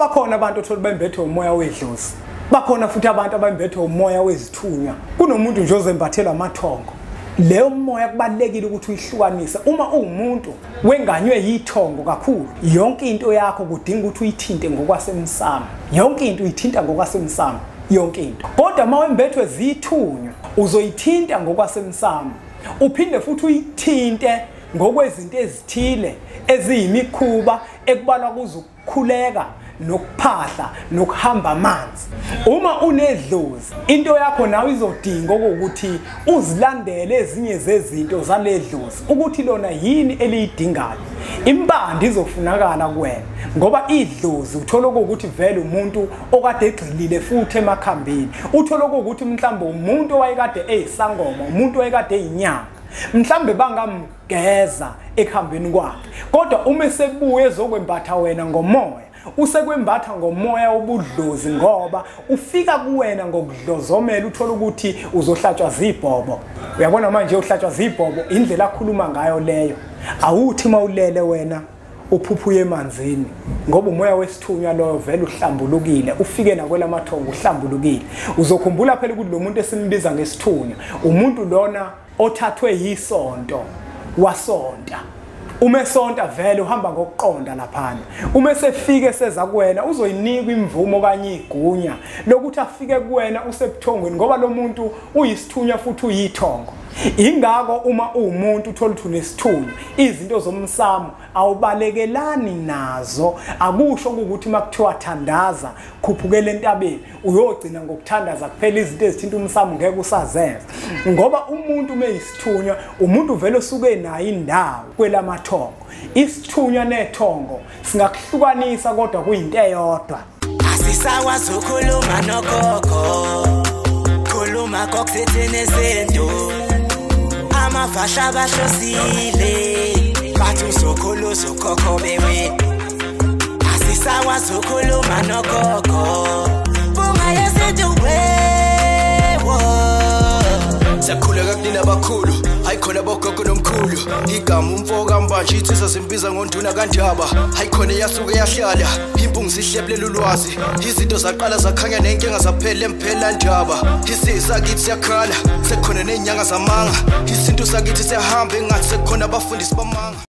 bakhona abantu othola bembethe umoya wedlozi, bakhona futhi abantu abembethe umoya wezithunywa, kunomuntu nje ozembathela amathongo. Leyo moya kubalekile ukuthi uyihlukanise. Uma uwumuntu wenganywe yithongo kakhulu, yonke into yakho kudinga ukuthi uyithinte ngokwasemsamo. Yonke into uyithinta ngokwasemsamo, yonke into. Kodwa mawembethwe zithunywa, uzoyithinta ngokwasemsamo. Uphinde futhi uyithinte ngokwezinto ezithile eziyimikhuba ekubala kuzo ukukhuleka nokuphahla nokuhamba amanzi. Uma unedlozi, into yakho nawe izodinga ukuthi uzilandele ezinye zezinto zaledlozi ukuthi lona yini eliyidingayo. Impande izofunakala kuwena ngoba idlozi uthola ukuthi vele umuntu okade egxilile futhi emakhambeni. Uthola ukuthi mhlawumbe umuntu owayekade eyisangoma, umuntu owayekade eyinyanga, mhlawumbe bangamgeza ekhambeni kwakhe. Kodwa uma esebuye ezokwembatha wena ngomoya, usekwembatha ngomoya obudlozi ngoba ufika kuwena ngokudlozomela. Uthola ukuthi uzohlatshwa zibhobo. Uyabona manje uhlatshwa zibhobo indlela akhuluma ngayo leyo. Awuthi mawulele wena uphuphuye emanzini ngoba umoya wesithunywa loyo vele uhlambulukile, ufike nakwelamathongo uhlambulukile. Uzokhumbula phela ukuthi lo muntu esimbiza ngesithunywa umuntu lona othathwe yisonto wasonta. Uma esonta vele uhamba ngokuqonda laphana. Uma esefike seza kuwena uzoyinika imvumo kanye igunya lokuthi afike kuwena usebuthongweni ngoba lo muntu uyisithunywa futhi uyithongo. Ingakho uma uwumuntu uthola ukuthi unesithunywa, izinto zomsamo awubalekelani nazo. Akusho ukuthi makuthiwa thandaza khuphukele entabeni uyogcina ngokuthandaza kuphela izinto ezithinta umsamo ngeke usazenza. Ngoba umuntu umeyisithunywa, umuntu vele osuke nayo indawo kwelamathongo. Isithunywa nethongo singakuhlukanisa kodwa kuyinto eyodwa. Asisakwazi ukukhuluma nogogo, khuluma kokuthethene izinto. Amavasha basosile bathi usokhuluza ukhokho bewe. Asisakwazi ukukhuluma nogogo, bungaye seduwewo. Siyakhuleka kunina abakhulu, hayikhona bogogo nomkhulu. Igama umfoka mbanje ithi sasimbiza ngonduna kaNdaba. Hayikhona yasuke yahlala impungu sihlephlela ulwazi. Izinto zaqala zakhanya nenkinga zaphela emphela Ndaba. Isisa kithi siyakhala sekukhona nenyanga zamanga. Izinto sakithi siyahamba engathi sekukhona abafundisi bamanga.